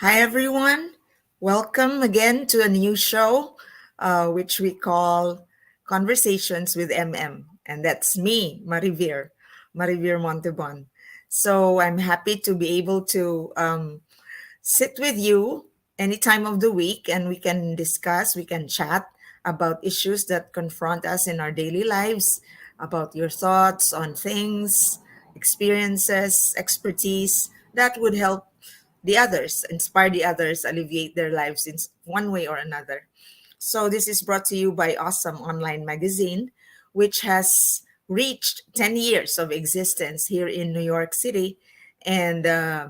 Hi, everyone. Welcome again to a new show, which we call Conversations with MM. And that's me, Marivir Montebon. So I'm happy to be able to sit with you any time of the week and we can discuss, we can chat about issues that confront us in our daily lives, about your thoughts on things, experiences, expertise that would help the others, inspire the others, alleviate their lives in one way or another. So, this is brought to you by Awesome Online Magazine, which has reached 10 years of existence here in New York City and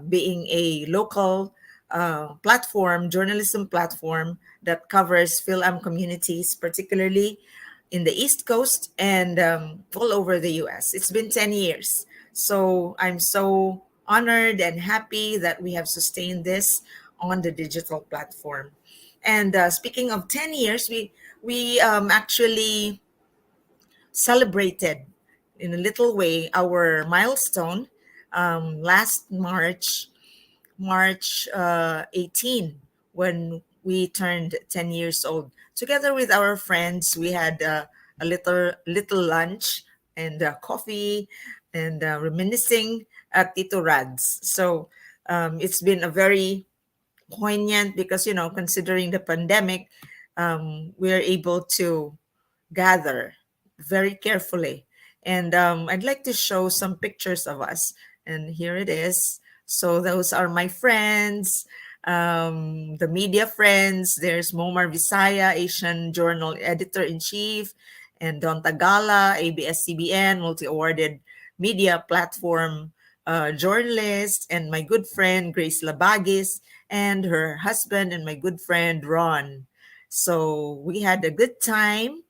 being a local journalism platform that covers Phil-Am communities, particularly in the East Coast and all over the US. It's been 10 years. So I'm so honored and happy that we have sustained this on the digital platform. And speaking of 10 years, we actually celebrated in a little way our milestone last March 18, when we turned 10 years old. Together with our friends, we had a little lunch and coffee and reminiscing at Tito Rad's. So it's been a very poignant because, considering the pandemic, we're able to gather very carefully. And I'd like to show some pictures of us. And here it is. So those are my friends, the media friends. There's Momar Visaya, Asian Journal Editor-in-Chief, and Don Tagala, ABS-CBN, multi-awarded media platform journalist, and my good friend Grace Labagis, and her husband, and my good friend Ron. So we had a good time.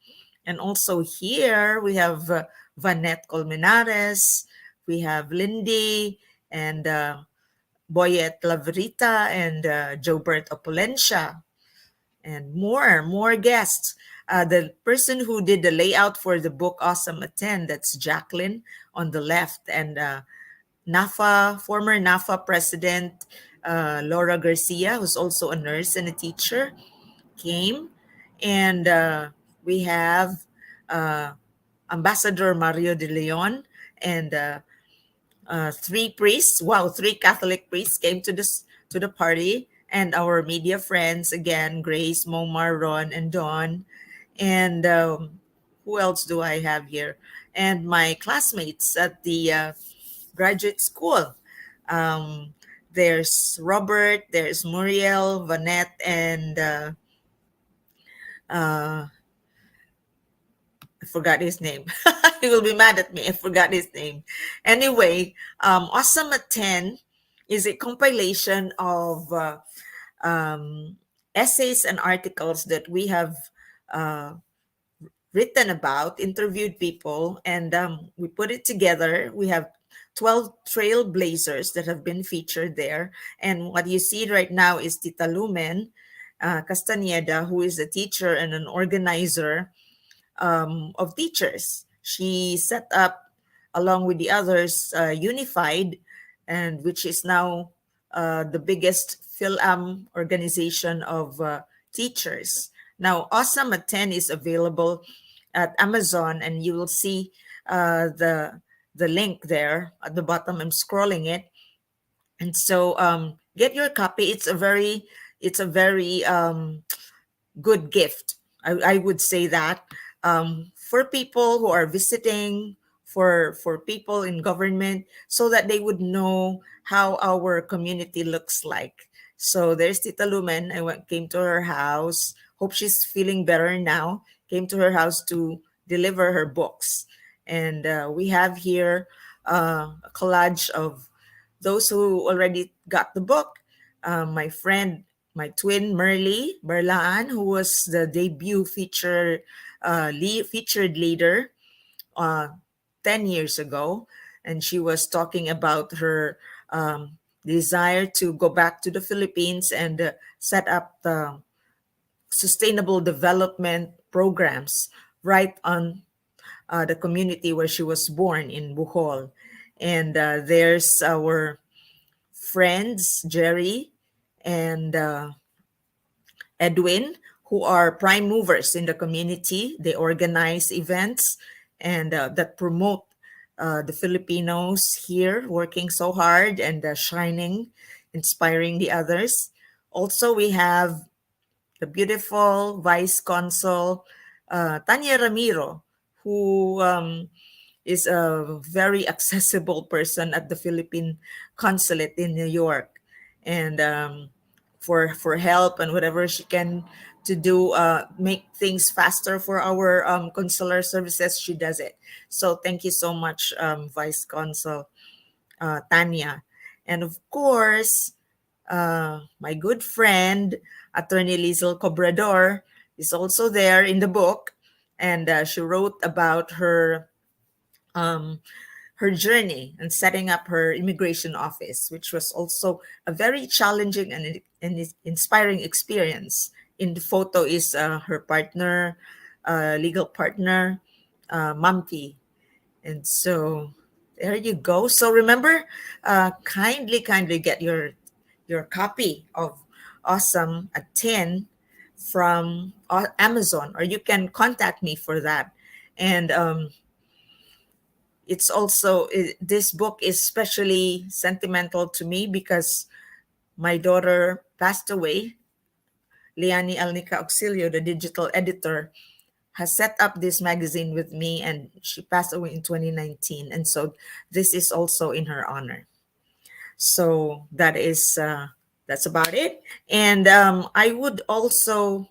And also here we have Vanette Colmenares, we have Lindy, and Boyet Lavrita, and Jobert Opulencia, and more guests. The person who did the layout for the book Awesome at 10, that's Jacqueline on the left, and former NAFA president Laura Garcia, who's also a nurse and a teacher, came. And we have uh, Ambassador Mario de Leon and three priests. Wow, three Catholic priests came to the party, and our media friends again: Grace, Momar, Ron, and Dawn. And who else do I have here? And my classmates at the graduate school. Um, there's Robert, there's Muriel, Vanette, and uh, I forgot his name. He will be mad at me. I forgot his name. Anyway, Awesome at 10 is a compilation of essays and articles that we have uh, written about, interviewed people, and we put it together. We have 12 trailblazers that have been featured there. And what you see right now is Tita Lumen Castaneda, who is a teacher and an organizer of teachers. She set up, along with the others, Unified, and which is now the biggest PhilAm organization of teachers. Now, Awesome at 10 is available at Amazon, and you will see the link there at the bottom. I'm scrolling it, and so get your copy. It's a very good gift. I would say that for people who are visiting, for people in government, so that they would know how our community looks like. So there's Tita Lumen. Came to her house. Hope she's feeling better now. Came to her house to deliver her books, and we have here a collage of those who already got the book. My friend, my twin Merly Berlaan, who was the debut featured leader uh, 10 years ago. And she was talking about her desire to go back to the Philippines and set up the sustainable development programs right on the community where she was born in Bohol. And there's our friends, Jerry and Edwin, who are prime movers in the community. They organize events and that promote the Filipinos here working so hard and shining, inspiring the others. Also, we have the beautiful Vice Consul Tanya Ramiro, who is a very accessible person at the Philippine consulate in New York, and for help and whatever she can to do make things faster for our consular services, she does it. So thank you so much, Vice Consul Tanya, and of course my good friend, Attorney Licelle Cobrador, is also there in the book, and she wrote about um, her journey and setting up her immigration office, which was also a very challenging and inspiring experience. In the photo is her partner, legal partner, Mampi, and so there you go. So remember, kindly get your copy of Awesome at 10 from Amazon, or you can contact me for that. And it's also this book is especially sentimental to me because my daughter passed away. Liani Alnica Auxilio, the digital editor, has set up this magazine with me, and she passed away in 2019, and so this is also in her honor. So that's about it. And I would also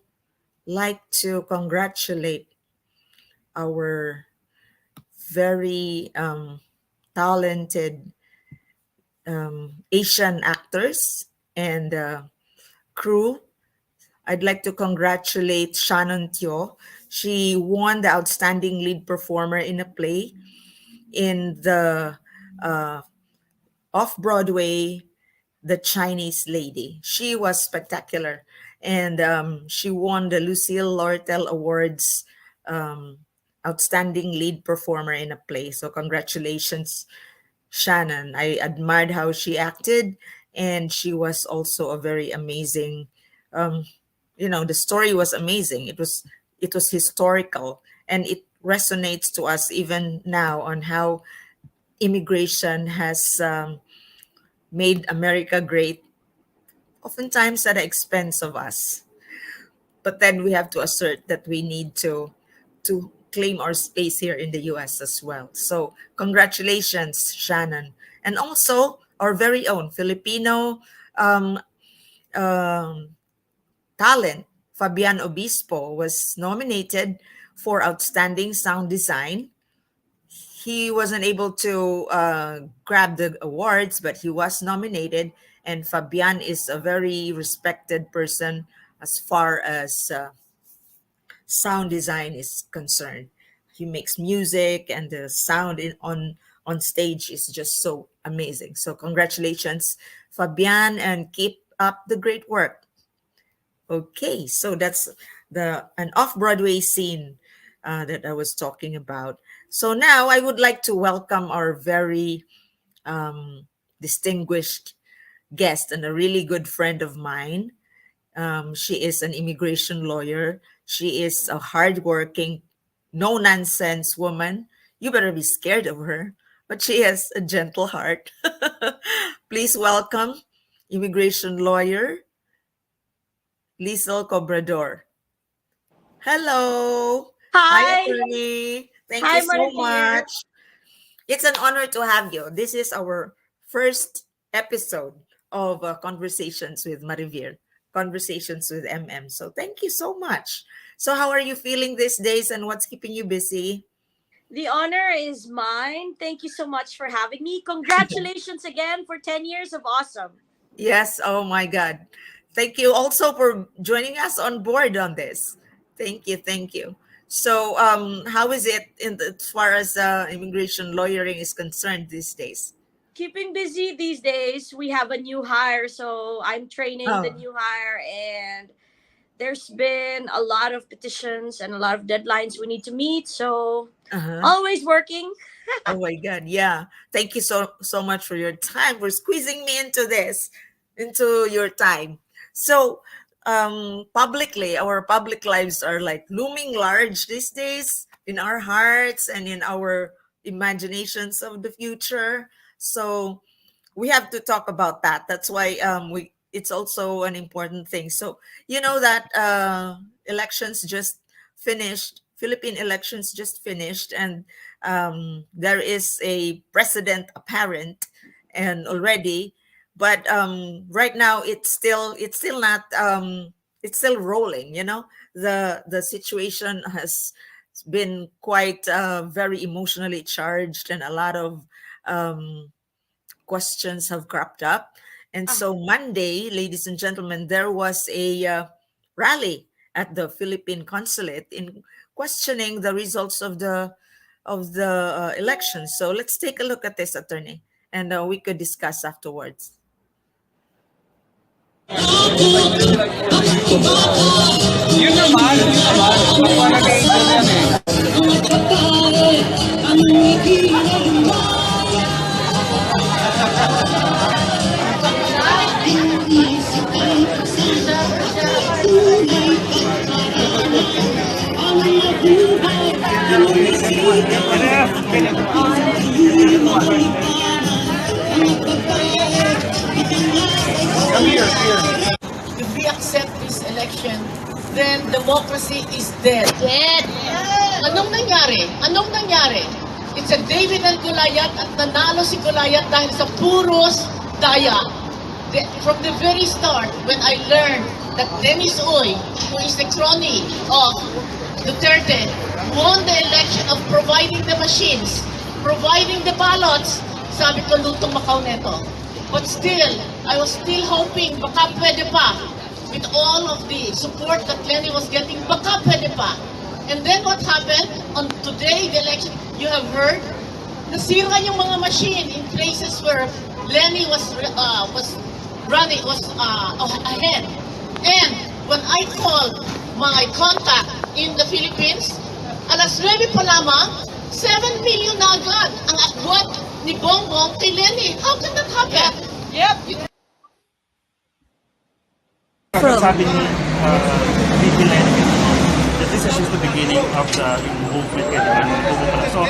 like to congratulate our very talented Asian actors and crew. I'd like to congratulate Shannon Teo. She won the Outstanding Lead Performer in a Play in the uh, off Broadway The Chinese Lady. She was spectacular. And she won the Lucille Lortel Awards Outstanding Lead Performer in a Play. So, congratulations, Shannon. I admired how she acted, and she was also a very amazing. Um, the story was amazing. It was historical, and it resonates to us even now on how immigration has made America great, oftentimes at the expense of us. But then we have to assert that we need to claim our space here in the US as well. So congratulations, Shannon. And also our very own Filipino um, um, talent, Fabian Obispo, was nominated for Outstanding Sound Design. He wasn't able to grab the awards, but he was nominated. And Fabian is a very respected person as far as sound design is concerned. He makes music, and the sound on stage is just so amazing. So congratulations, Fabian, and keep up the great work. Okay, so that's the an off-Broadway scene that I was talking about. So now I would like to welcome our very distinguished guest and a really good friend of mine. She is an immigration lawyer. She is a hardworking, no nonsense woman. You better be scared of her, but she has a gentle heart. Please welcome immigration lawyer Licelle Cobrador. Hello. Hi, Hi. attorney. Thank you Hi, so Marivir. much. It's an honor to have you. This is our first episode of Conversations with Marivir, Conversations with MM. So thank you so much. So, how are you feeling these days, and what's keeping you busy? The honor is mine. Thank you so much for having me. Congratulations again for 10 years of awesome. Yes. Oh, my God. Thank you also for joining us on board on this. Thank you. Thank you. So, how is it as far as immigration lawyering is concerned these days? Keeping busy these days. We have a new hire, so I'm training the Oh, new hire, and there's been a lot of petitions and a lot of deadlines we need to meet. So, uh-huh. always working. Oh my God. Yeah. Thank you so much for your time, for squeezing me into this, into your time. So, publicly, our public lives are like looming large these days in our hearts and in our imaginations of the future. So, we have to talk about that. That's why we it's also an important thing. So you know that elections just finished. Philippine elections just finished, and there is a president apparent and already, but right now it's still not it's still rolling. The situation has been quite very emotionally charged, and a lot of um, questions have cropped up. And Ah, so Monday, ladies and gentlemen, there was a rally at the Philippine consulate in questioning the results of the election. So let's take a look at this, attorney, and we could discuss afterwards. If we accept this election, then democracy is dead. Dead! Anong nangyari? Anong nangyari? It's a David and Goliath at nanalo si Goliath dahil sa puros daya. From the very start, when I learned that Dennis Uy, who is the crony of Duterte, won the election of providing the machines, providing the ballots, sabi ko, lutong Macau neto. But still, I was still hoping, baka pwede pa. With all of the support that Lenny was getting, baka pwede pa. And then what happened? On today, the election, you have heard, nasira yung mga machine in places where Lenny was running, was ahead. And when I called my contact in the Philippines, alas 9 pa lamang, 7 million na agad ang agwat ni Bongbong kay Lenny. How can that happen? Yep. Sabi ni VP Len that this is just the beginning of the movement. So,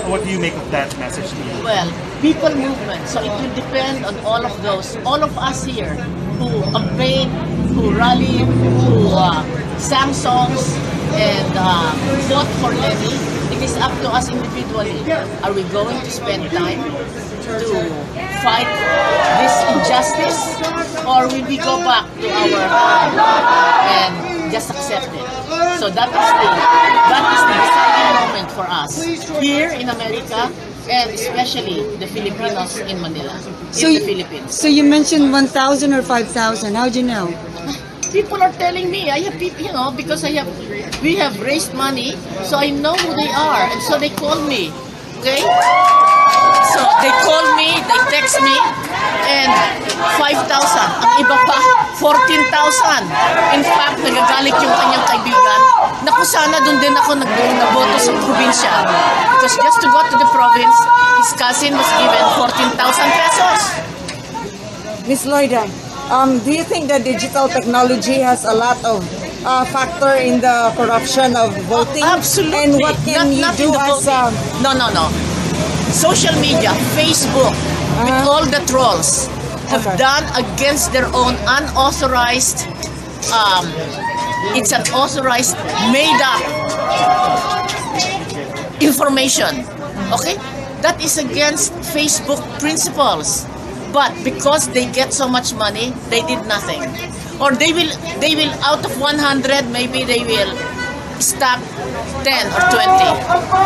what do you make of that message? Well, people movement. So it will depend on all of those, all of us here who campaigned, who rallied, who sang songs, and fought for Lenny. It is up to us individually. Are we going to spend time to fight this injustice, or will we go back to our home and just accept it? So that is the deciding moment for us here in America, and especially the Filipinos in Manila, in the Philippines. So you mentioned 1,000 or 5,000. How'd you know? People are telling me, I have people, because we have raised money, so I know who they are, and so they call me, okay? So they call me, they text me, and 5,000. Ang iba pa, 14,000. In fact, nagagalit yung kanyang kaibigan. Naku, sana doon din ako nagboto sa probinsya. Because just to go to the province, his cousin was given 14,000 pesos. Miss Lloyda, do you think that digital technology has a lot of factor in the corruption of voting? Absolutely. And what can you Not do in the as voting. No. Social media, Facebook, with all the trolls have Okay. done against their own unauthorized, it's an authorized, made up information. Okay? That is against Facebook principles. But because they get so much money, they did nothing. Or they will out of 100, maybe they will stop 10 or 20.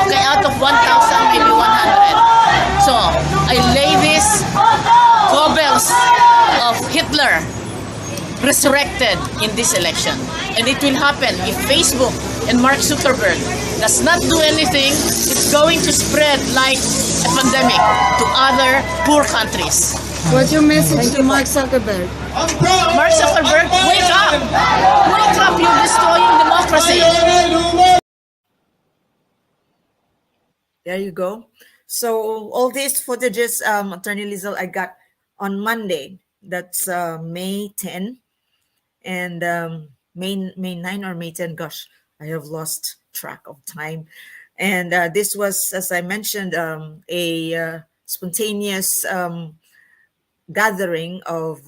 Okay, out of 1,000, maybe 100. So, I lay this Goebbels of Hitler resurrected in this election. And it will happen if Facebook and Mark Zuckerberg does not do anything. It's going to spread like a pandemic to other poor countries. what's your message to Mark Zuckerberg? Mark Zuckerberg, wake up! Wake up, you're destroying democracy. There you go. So all these footages, Attorney Lizel, I got on Monday. That's May 10. and May 9 or May 10. Gosh, I have lost track of time. And this was, as I mentioned, a spontaneous gathering of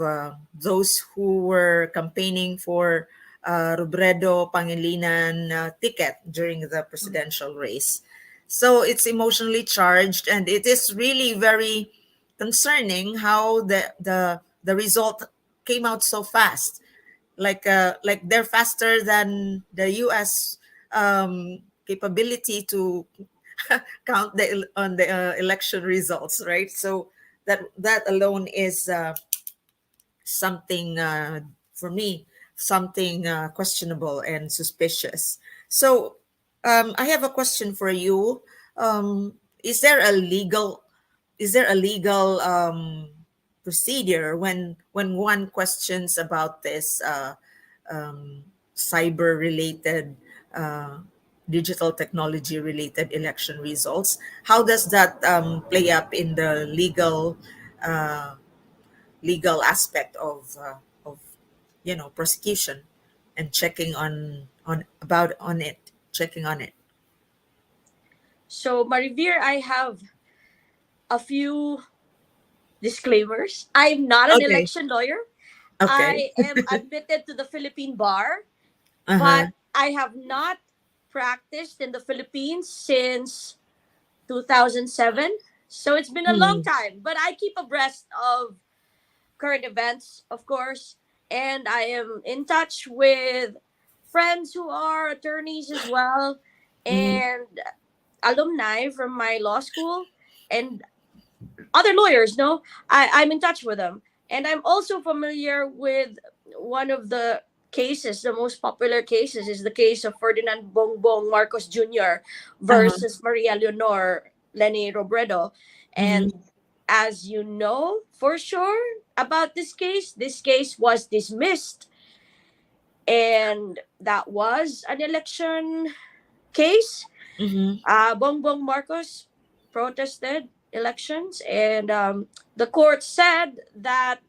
those who were campaigning for Robredo Pangilinan ticket during the presidential race. So it's emotionally charged, and it is really very concerning how the result came out so fast. Like they're faster than the U.S. Capability to count on the election results, right? So that alone is something for me, something questionable and suspicious. So I have a question for you. Is there a legal procedure when one questions about this cyber related digital technology related election results? How does that play up in the uh, legal aspect of prosecution and checking on it, checking on it? So, Marivir, I have a few disclaimers. I'm not an Okay. election lawyer. Okay. I am admitted to the Philippine bar, but Uh-huh. I have not practiced in the Philippines since 2007. So it's been a long Hmm. time, but I keep abreast of current events, of course, and I am in touch with friends who are attorneys as well, Mm-hmm. and alumni from my law school, and other lawyers. No, I'm in touch with them, and I'm also familiar with one of the cases. The most popular cases is the case of Ferdinand Bongbong Marcos Jr. Uh-huh. versus Maria Leonor Lenny Robredo. Mm-hmm. And as you know for sure about this case was dismissed, and that was an election case. Mm-hmm. Bongbong Marcos protested elections, and the court said that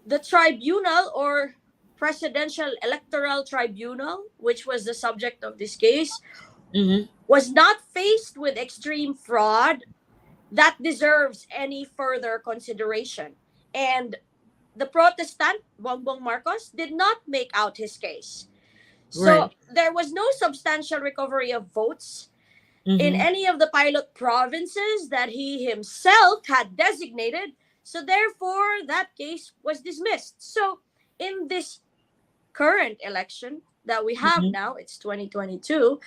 the tribunal, or Presidential Electoral Tribunal, which was the subject of this case, Mm-hmm. was not faced with extreme fraud that deserves any further consideration. And the Protestant, Bongbong Marcos, did not make out his case. So Right. there was no substantial recovery of votes in Mm-hmm. any of the pilot provinces that he himself had designated. So, therefore, that case was dismissed. So, in this current election that we have Mm-hmm. now, it's 2022,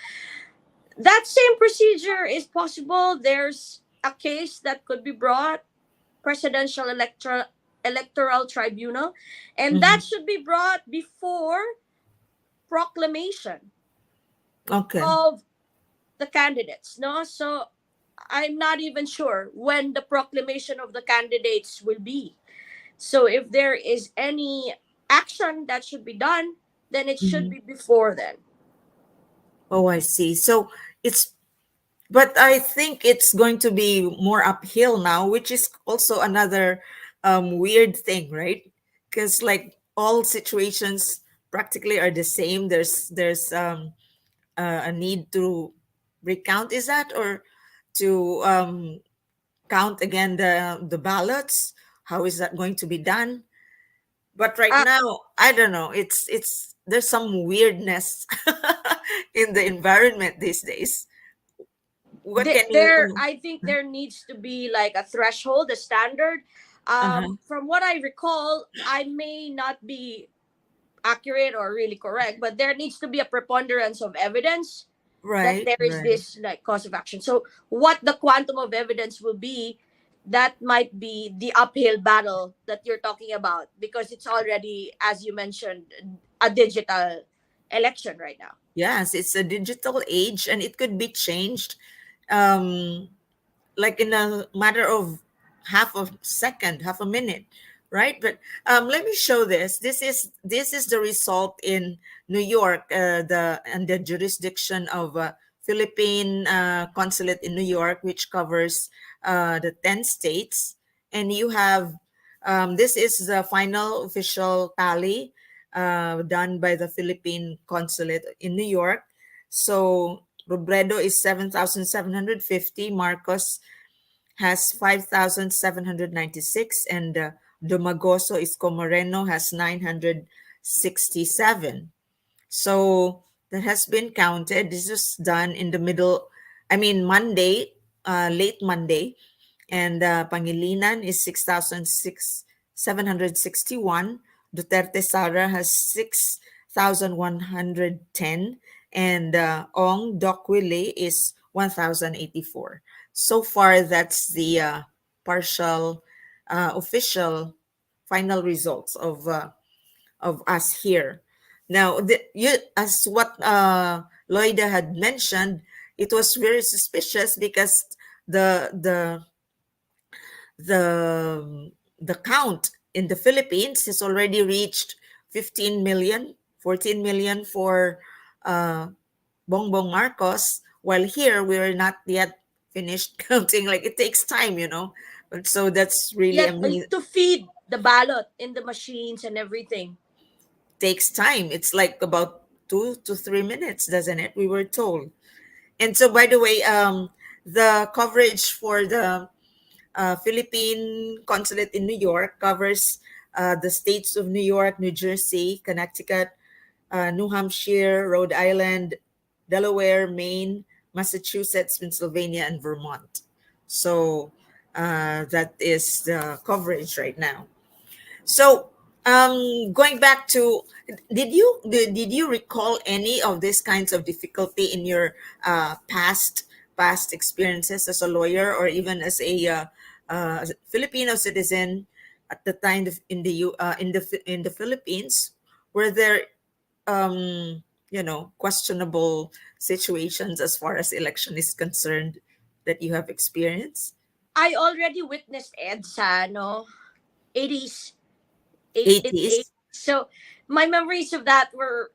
that same procedure is possible. There's a case that could be brought, Electoral Tribunal, and Mm-hmm. that should be brought before proclamation Okay. of the candidates. No, so I'm not even sure when the proclamation of the candidates will be. So if there is any action that should be done, then it should Mm-hmm. be before then. Oh, I see. So it's but I think it's going to be more uphill now, which is also another weird thing, right? Because like all situations practically are the same. There's a need to recount, is that, or to count again the ballots? How is that going to be done? But right Uh, now, I don't know. It's there's some weirdness in the environment these days. What can there, you? I think there needs to be like a threshold, a standard. Uh-huh. From what I recall, I may not be accurate or really correct, but there needs to be a preponderance of evidence that Right, there is right. this like cause of action. So what the quantum of evidence will be, that might be the uphill battle that you're talking about, because it's already, as you mentioned, a digital election right now. Yes, it's a digital age and it could be changed um like in a matter of half a second, half a minute, right? But let me show this. This is the result in New York, the and the jurisdiction of Philippine consulate in New York, which covers the 10 states, and you have This is the final official tally done by the Philippine consulate in New York. So Robredo is 7,750, Marcos has 5,796, and Dumagoso Isko Moreno has 967. So that has been counted. This was done in the middle, I mean, Monday, late Monday. And Pangilinan is 6,761. Duterte Sara has 6,110. And Ong Doc Willie is 1,084. So far, that's the partial official final results of us here. Now, as what Loida had mentioned, it was very suspicious because the the the count in the Philippines has already reached 15 million, 14 million for uh, Bongbong Marcos, while here we're not yet finished counting. Like it takes time, you know. But so that's really Yet amazing. to feed the ballot in the machines and everything. Takes time. It's like about 2 to 3 minutes, doesn't it? We were told. And so, by the way, the coverage for the Philippine consulate in New York covers the states of New York, New Jersey, Connecticut, New Hampshire, Rhode Island, Delaware, Maine, Massachusetts, Pennsylvania, and Vermont. So that is the coverage right now. So, going back to, did you recall any of these kinds of difficulty in your past experiences as a lawyer or even as a Filipino citizen at the time in the in the Philippines? Were there questionable situations as far as election is concerned that you have experienced? I already witnessed EDSA, no? 80s, in the 80s. 80s. So my memories of that were,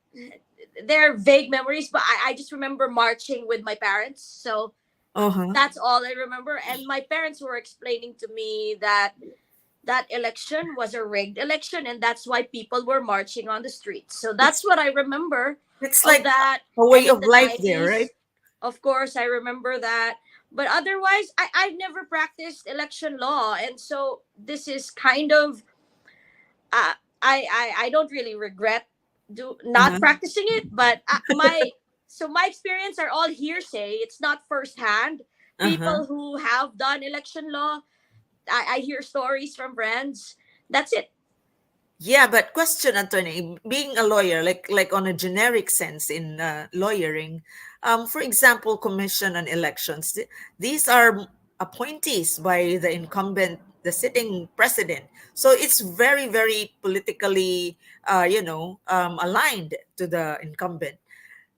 they're vague memories, but I just remember marching with my parents. So Uh-huh. that's all I remember. And my parents were explaining to me that that election was a rigged election and that's why people were marching on the streets. So that's It's what I remember it's of like that. a And way in of the life there, 90s, right? of course, I remember that. But otherwise, I've never practiced election law. And so this is kind of, uh, I don't really regret not Uh-huh. practicing it. But my experience are all hearsay. It's not firsthand. Uh-huh. People who have done election law, I hear stories from friends. That's it. Yeah, but question, attorney, being a lawyer, like on a generic sense in lawyering, for example, commission on elections, these are appointees by the incumbent, the sitting president. So it's very, very politically, aligned to the incumbent.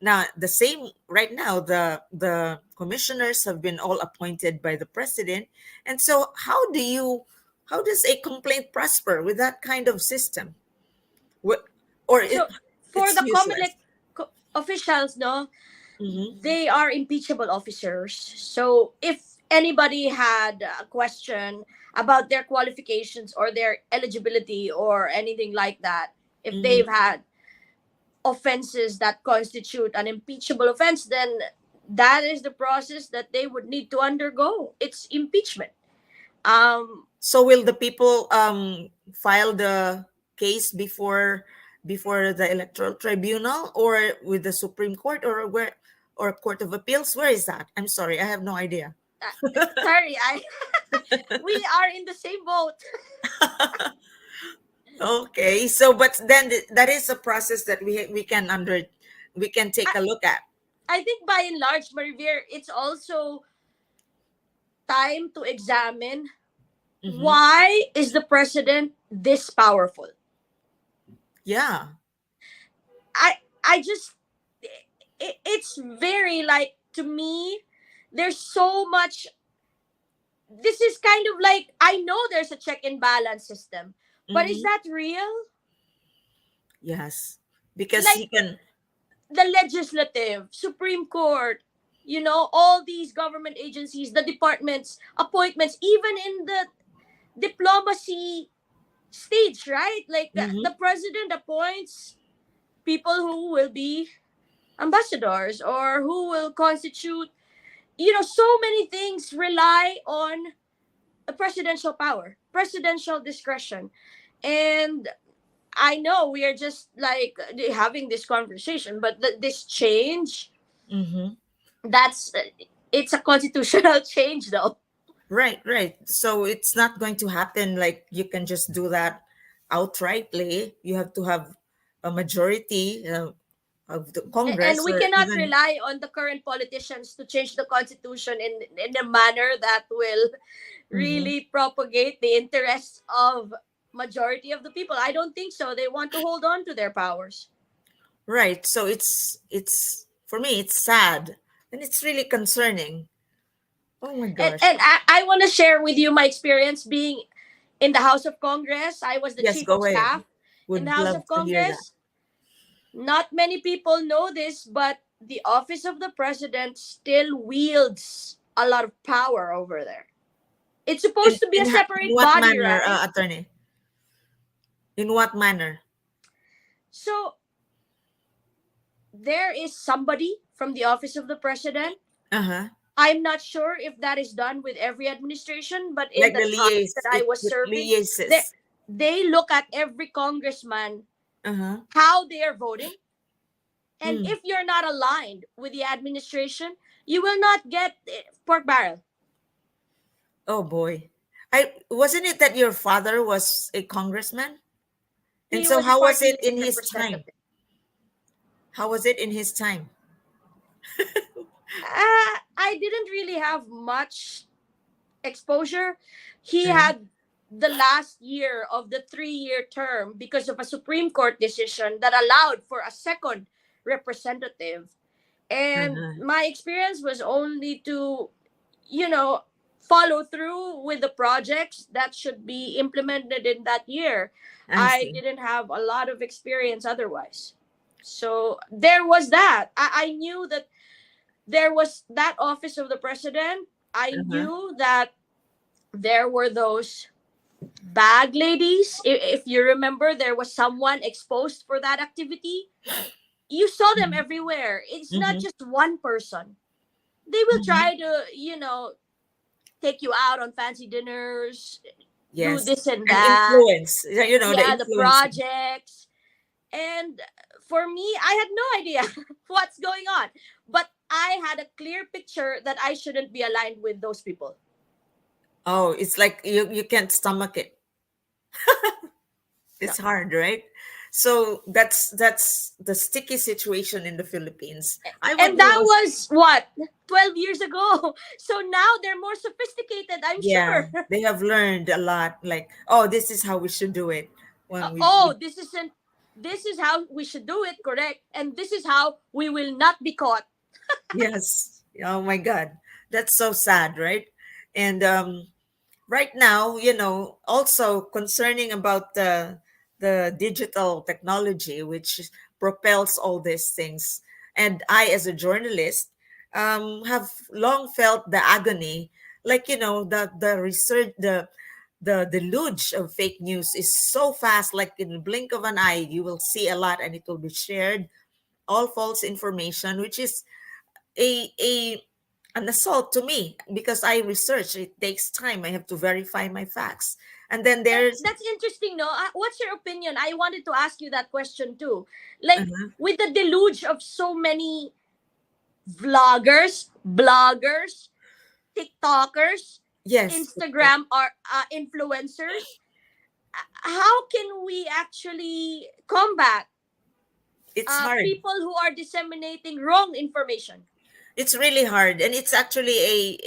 Now, the same right now, the commissioners have been all appointed by the president, and so how does a complaint prosper with that kind of system? What, or So for it's the useless. officials, no, Mm-hmm. they are impeachable officers. So if anybody had a question about their qualifications or their eligibility or anything like that, if they've Mm-hmm. had offenses that constitute an impeachable offense, then that is the process that they would need to undergo. It's impeachment. Um, So will the people file the case before the electoral tribunal or with the Supreme Court or where or Court of Appeals? Where is that? I'm sorry, I have no idea. sorry, I we are in the same boat. Okay, so but then that is a process that we can take I, a look at. I think by and large, Marivir, it's also time to examine Mm-hmm. why is the president this powerful. Yeah. I just, it's very like, to me, there's so much. This is kind of like, I know there's a check and balance system, but is Mm-hmm. that real? Yes, because Like you can. the legislative, Supreme Court, all these government agencies, the departments, appointments, even in the diplomacy stage, right? Like Mm-hmm. the president appoints people who will be ambassadors or who will constitute, so many things rely on a presidential power, presidential discretion. And I know we are just like having this conversation, but this change, Mm-hmm. that's it's a constitutional change though. Right, right. So it's not going to happen like you can just do that outrightly. You have to have a majority of the And Congress we or cannot even. rely on the current politicians to change the constitution in a manner that will Mhm. really propagate the interests of majority of the people. I don't think so. They want to hold on to their powers. Right. So it's for me it's sad and it's really concerning. Oh my And gosh. and I want to share with you my experience being in the House of Congress. I was the Yes, chief of go ahead. staff in the Would House love of to hear that. Congress. Not many people know this, but the office of the president still wields a lot of power over there. It's supposed to be a In separate what body, manner, right? attorney? In what manner? So there is somebody from the office of the president. Uh-huh. I'm not sure if that is done with every administration, but in Like the the time that liaise I it was with serving, they liaises. they look at every congressman, Uh-huh. how they are voting, and Hmm. if you're not aligned with the administration, you will not get pork barrel. Oh boy. I wasn't it that your father was a congressman? And He so was a how was party it list in his time? representative. How was it in his time? I didn't really have much exposure. He Uh-huh. had the last year of the 3-year term because of a Supreme Court decision that allowed for a second representative. And Uh-huh. my experience was only to, you know, follow through with the projects that should be implemented in that year. I I see. didn't have a lot of experience otherwise. So there was that. I knew that there was that office of the president. I Uh-huh. knew that there were those bag ladies. If you remember, there was someone exposed for that activity. You saw them everywhere. It's not Mm-hmm. just one person. They will Mm-hmm. try to, take you out on fancy dinners, do Yes. this and And that. influence. The Yeah, the influencing. projects. And for me, I had no idea what's going on. But I had a clear picture that I shouldn't be aligned with those people. Oh, it's like you can't stomach it. No. It's hard, right? So that's the sticky situation in the Philippines. I would And that love. was what, 12 years ago. So now they're more sophisticated, I'm Yeah, sure. they have learned a lot. Like, oh, this is how we should do it. When Oh, this is how we should do it, correct? And this is how we will not be caught. yes. Oh my God, that's so sad, right? And right now, also concerning about the digital technology, which propels all these things. And I, as a journalist, have long felt the agony, like the research, the deluge of fake news is so fast. Like in the blink of an eye, you will see a lot, and it will be shared. All false information, which is a an assault to me because I research. It takes time. I have to verify my facts. And then there's That's interesting, no? What's your opinion? I wanted to ask you that question too. Like, uh-huh. with the deluge of so many vloggers, bloggers, TikTokers, Yes, TikTok. Instagram or influencers, how can we actually combat It's hard. people who are disseminating wrong information? It's really hard, and it's actually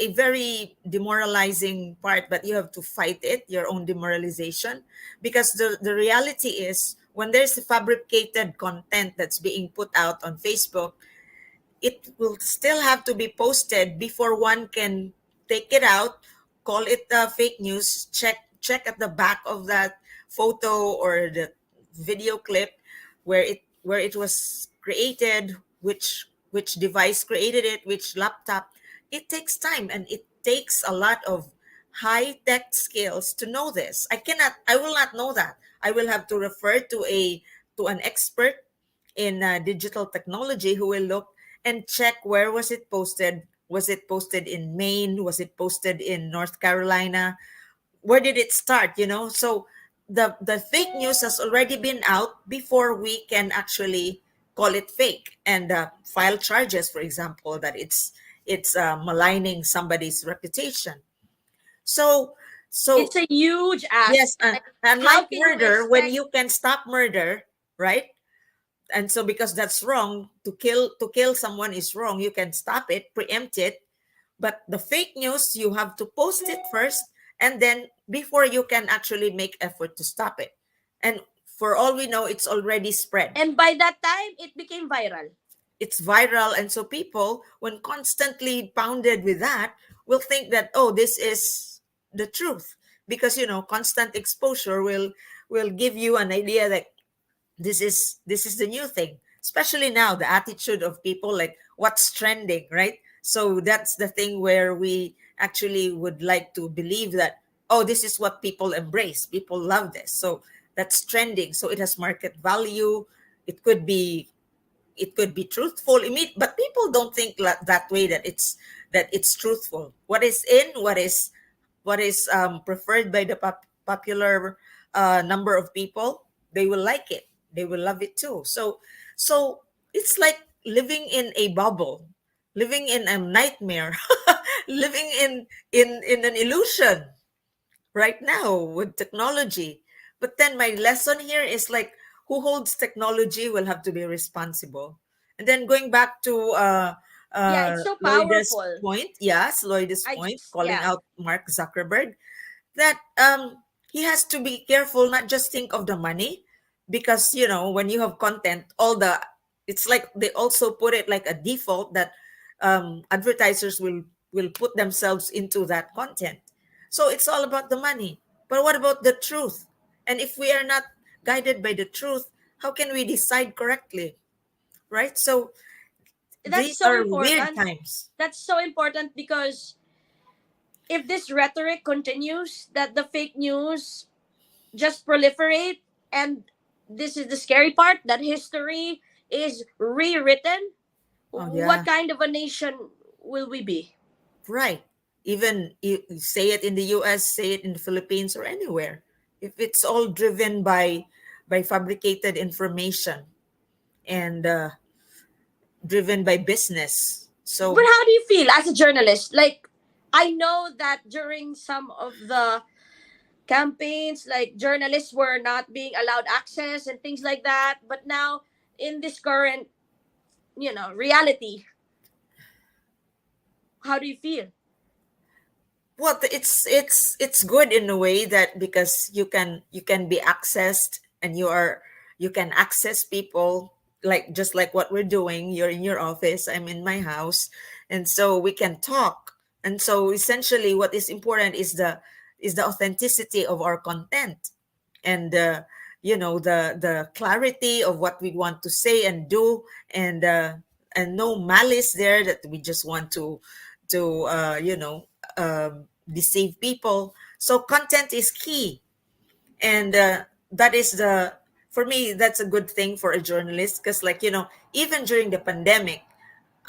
a very demoralizing part, but you have to fight it, your own demoralization, because the reality is when there's fabricated content that's being put out on Facebook, it will still have to be posted before one can take it out, call it fake news, check at the back of that photo or the video clip where it was created, which device created it, which laptop. It takes time, and it takes a lot of high tech skills to know this. I will not know that. I will have to refer to an expert in digital technology who will look and check where was it posted. Was it posted in Maine? Was it posted in North Carolina? Where did it start? So the fake news has already been out before we can actually call it fake and file charges, for example, that it's maligning somebody's reputation. So It's so a huge ask. yes, Like, how unlike can you murder, when expect? you can stop murder, right? And so because that's wrong, to kill someone is wrong, you can stop it, preempt it. But the fake news, you have to post it first, and then before you can actually make effort to stop it. And for all we know, it's already spread. And by that time, it became viral. It's viral, and so people, when constantly pounded with that, will think that, oh, this is the truth, because constant exposure will give you an idea that this is the new thing, especially now the attitude of people, like what's trending, right? So that's the thing where we actually would like to believe that, oh, this is what people embrace, people love this, so that's trending, so it has market value. It could be it could be truthful, but people don't think that way, that it's truthful. What is in, what is preferred by the popular number of people, they will like it, they will love it too. So it's like living in a bubble, living in a nightmare, living in an illusion right now with technology. But then my lesson here is like, who holds technology will have to be responsible. And then going back to Yeah, it's so Lloyd's powerful. point, yes, Lloyd's point, calling Yeah. out Mark Zuckerberg, that he has to be careful, not just think of the money, because when you have content, all the it's like they also put it like a default that advertisers will put themselves into that content. So it's all about the money. But what about the truth? And if we are not guided by the truth, how can we decide correctly? Right? So That's these so are weird important. times. That's so important because if this rhetoric continues, that the fake news just proliferate, and this is the scary part, that history is rewritten, Oh what yeah. kind of a nation will we be? Right. Even you say it in the US, say it in the Philippines or anywhere. If it's all driven by fabricated information and driven by business. But So, how do you feel as a journalist? Like, I know that during some of the campaigns, like, journalists were not being allowed access and things like that, but now in this current, reality, how do you feel? well, it's good in a way that because you can be accessed, and you can access people, like just like what we're doing. You're in your office, I'm in my house, and so we can talk. And so essentially what is important is the authenticity of our content, and the clarity of what we want to say and do, and no malice there, that we just want to deceive people. So content is key, and that is the for me, that's a good thing for a journalist, because like even during the pandemic,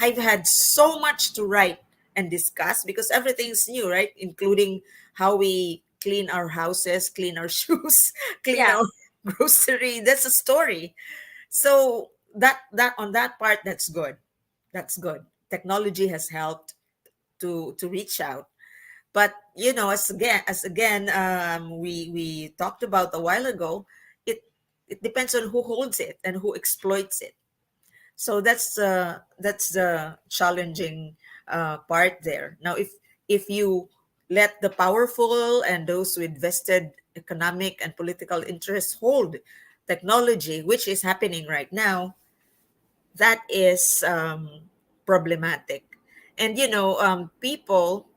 I've had so much to write and discuss, because everything's new, right? Including how we clean our houses, clean our shoes, clean Yeah. our grocery. That's a story. So that on that part, that's good. That's good. Technology has helped to reach out. But as again, we talked about a while ago, it it depends on who holds it and who exploits it. So that's the challenging part there. Now, if you let the powerful and those with vested economic and political interests hold technology, which is happening right now, that is problematic. And people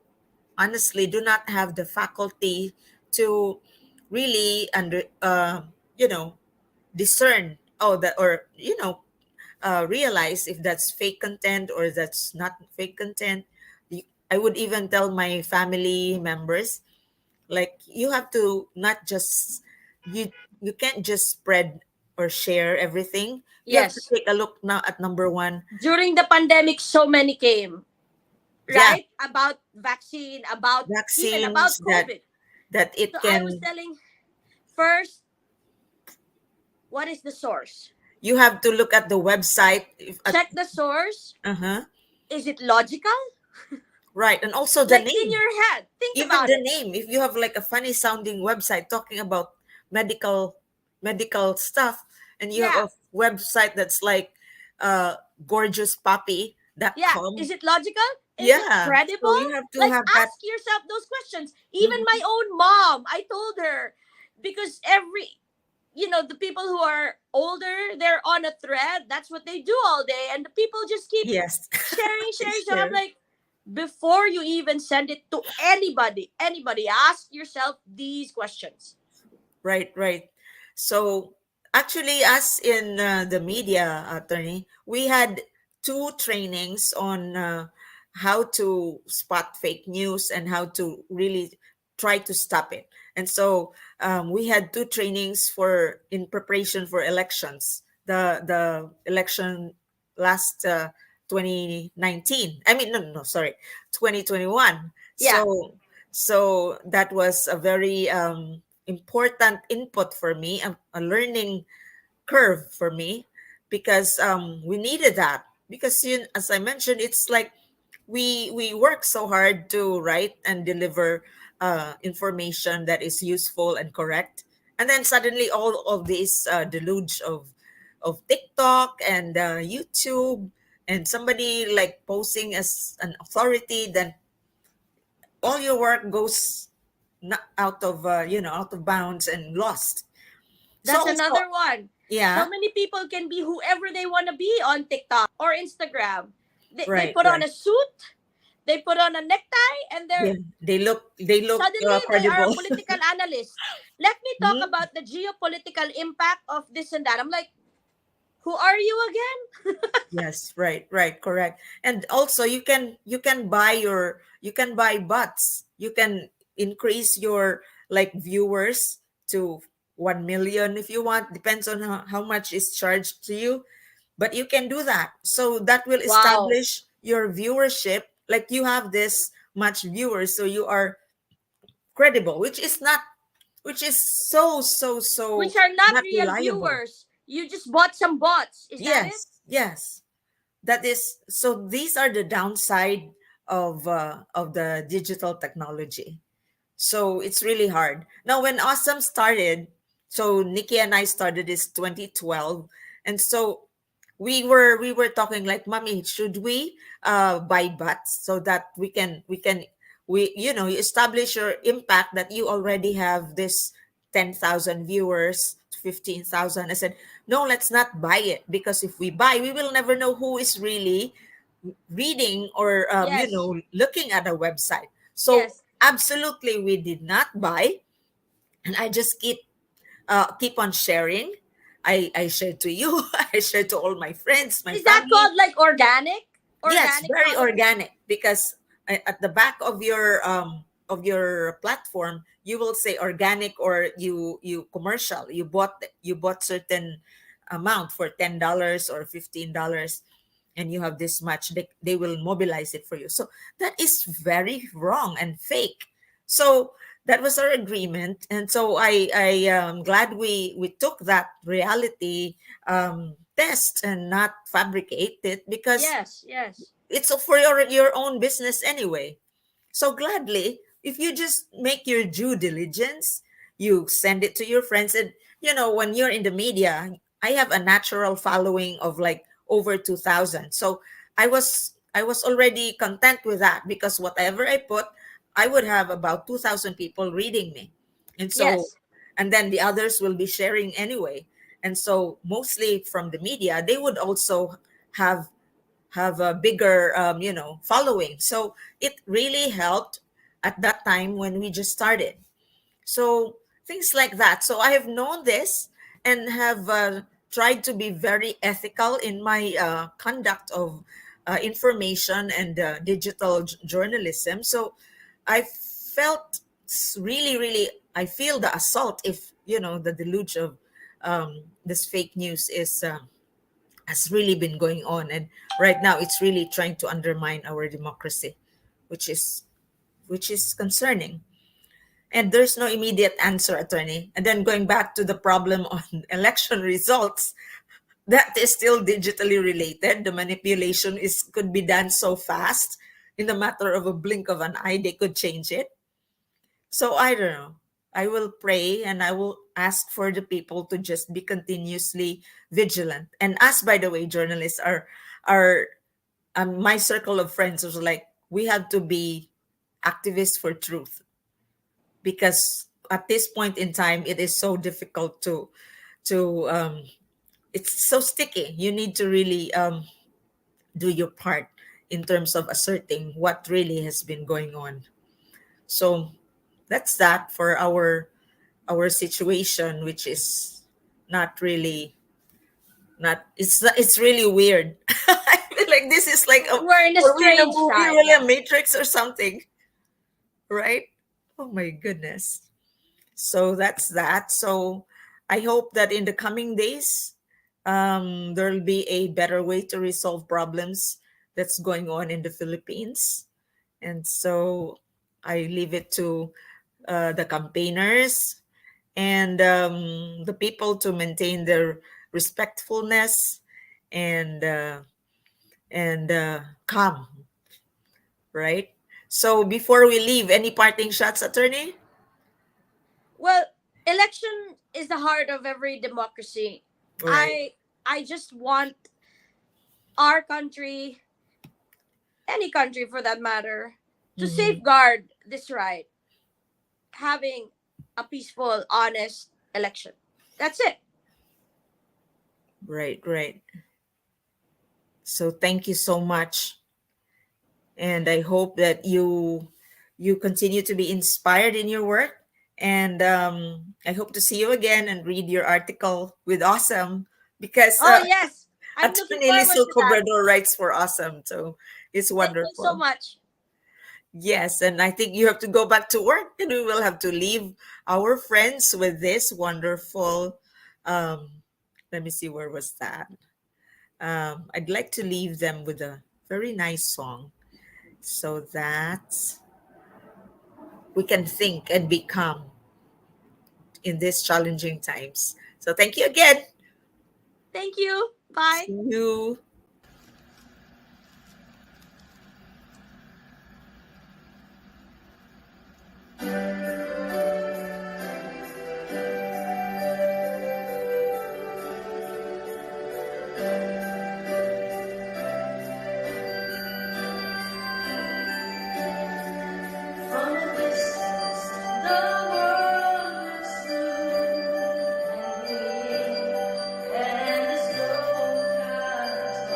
honestly do not have the faculty to really you know discern, realize if that's fake content or that's not fake content. I would even tell my family members, Like you have to not just you you can't just spread or share everything. You have to Yes. take a look now at number one. During the pandemic, so many came, Yeah, right? About vaccine, about even vaccines about COVID. that So it I was can. telling first, what is the source? You have to look at the website if at, Check the source. uh-huh, Is it logical? right, and also the Like in name. your head, think Even about the it. name, if you have like a funny sounding website talking about medical stuff, and you have Yeah, a website that's like uh yeah. gorgeouspapi.com. Is it logical? Is it Yeah, so credible? you have to Like, have that. ask yourself those questions. Even my Mhm. own mom, I told her, because the people who are older, they're on a thread. That's what they do all day, and the people just keep Yes. sharing, sharing. So I'm Sure. like, before you even send it to anybody, ask yourself these questions. Right, right. So actually, as in the media attorney, we had two trainings on how to spot fake news and how to really try to stop it. And so we had two trainings for in preparation for elections. The election last 2019. I mean, no, no, no, sorry, 2021. Yeah, So that was a very important input for me, a learning curve for me, because we needed that. Because as I mentioned, it's like we work so hard to write and deliver information that is useful and correct, and then suddenly all of this deluge of TikTok and YouTube, and somebody like posing as an authority, then all your work goes not out of out of bounds and lost. So that's also, another one. So yeah, many people can be whoever they want to be on TikTok or Instagram. They right, put on right. a suit, they put on a necktie, and they're They look suddenly they are a credible. political analyst. Let me talk Mhm. about the geopolitical impact of this and that. I'm like, who are you again? Yes, right, right, correct. And also you can buy bots. You can increase your like viewers to 1 million if you want. Depends on how much is charged to you, but you can do that. So that will Wow. establish your viewership. Like you have this much viewers, so you are credible, which is so Which are not not real reliable. viewers. You just bought some bots. Is that it? Yes, yes. That is, so these are the downside of the digital technology. So it's really hard. Now, when Awesome started, so Nikki and I started this 2012, and so we were talking like, "Mommy, should we buy bots so that we you establish your impact that you already have this 10,000 viewers, 15,000." I said, "No, let's not buy it, because if we buy, we will never know who is really reading or Yes. looking at a website." So Yes. absolutely, we did not buy, and I just keep on sharing. I share to you. I share to all my friends, my Is that family. called like organic? Yes, Organic very following? organic, because at the back of your platform you will say organic, or you commercial. You bought certain amount for $10 or $15, and you have this much. They will mobilize it for you. So that is very wrong and fake. So that was our agreement, and so I am glad we took that reality test and not fabricate it, because Yes, yes. it's for your own business anyway. So gladly, if you just make your due diligence, you send it to your friends. And when you're in the media, I have a natural following of like over 2,000. So I was already content with that, because whatever I put, I would have about 2,000 people reading me. And so, Yes. and then the others will be sharing anyway. And so mostly from the media, they would also have have a bigger following. So it really helped at that time when we just started. So things like that. So I have known this, and have tried to be very ethical in my conduct of information and digital journalism. So I felt it's really, really, I feel the assault, if the deluge of this fake news is has really been going on, and right now it's really trying to undermine our democracy, which is concerning. And there's no immediate answer, attorney. And then going back to the problem on election results, that is still digitally related. The manipulation is could be done so fast. In the matter of a blink of an eye, they could change it. So I don't know. I will pray and I will ask for the people to just be continuously vigilant. And us, by the way, journalists are my circle of friends was like, we have to be activists for truth, because at this point in time it is so difficult to it's so sticky. You need to really do your part in terms of asserting what really has been going on. So that's that for our situation, which is not really not it's really weird. I feel like this is like We're in a are we in a strange movie, time. really a Matrix or something, right? Oh my goodness. So that's that. So I hope that in the coming days, there will be a better way to resolve problems that's going on in the Philippines. And so I leave it to the campaigners and the people to maintain their respectfulness and calm, right? So before we leave, any parting shots, attorney? Well, election is the heart of every democracy. Right. I just want our country, any country for that matter, to Mhm. safeguard this right, having a peaceful, honest election. That's it. Right, right. So thank you so much, and I hope that you continue to be inspired in your work. And I hope to see you again and read your article with Awesome, because Oh yes, I'm looking Attorney forward Licelle to that. Cobrador writes for Awesome, so it's Thank you so wonderful. much. Yes, and I think you have to go back to work, and we will have to leave our friends with this wonderful. Um, Let me see, where was that? I'd like to leave them with a very nice song so that we can think and be calm in these challenging times. So thank you again. Thank you. Bye. See you. From a distance, the world looks blue and green, and the snow clouds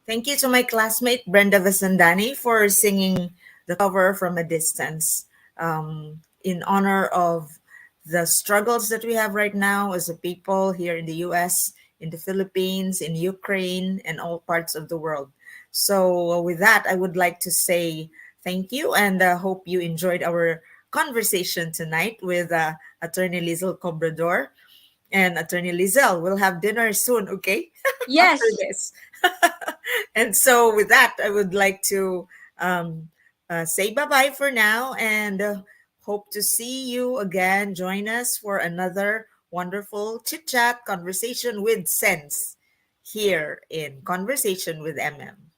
Thank you to my classmate Brenda Vasandani for singing the cover from a distance, in honor of the struggles that we have right now as a people here in the US, in the Philippines, in Ukraine, and all parts of the world. So, with that, I would like to say thank you and hope you enjoyed our conversation tonight with Attorney Lizel Cobrador and Attorney Lizelle. We'll have dinner soon, okay? After Yes. this. And so, with that, I would like to um, say bye bye for now and hope to see you again. Join us for another wonderful chit chat conversation with sense here in Conversation with MM.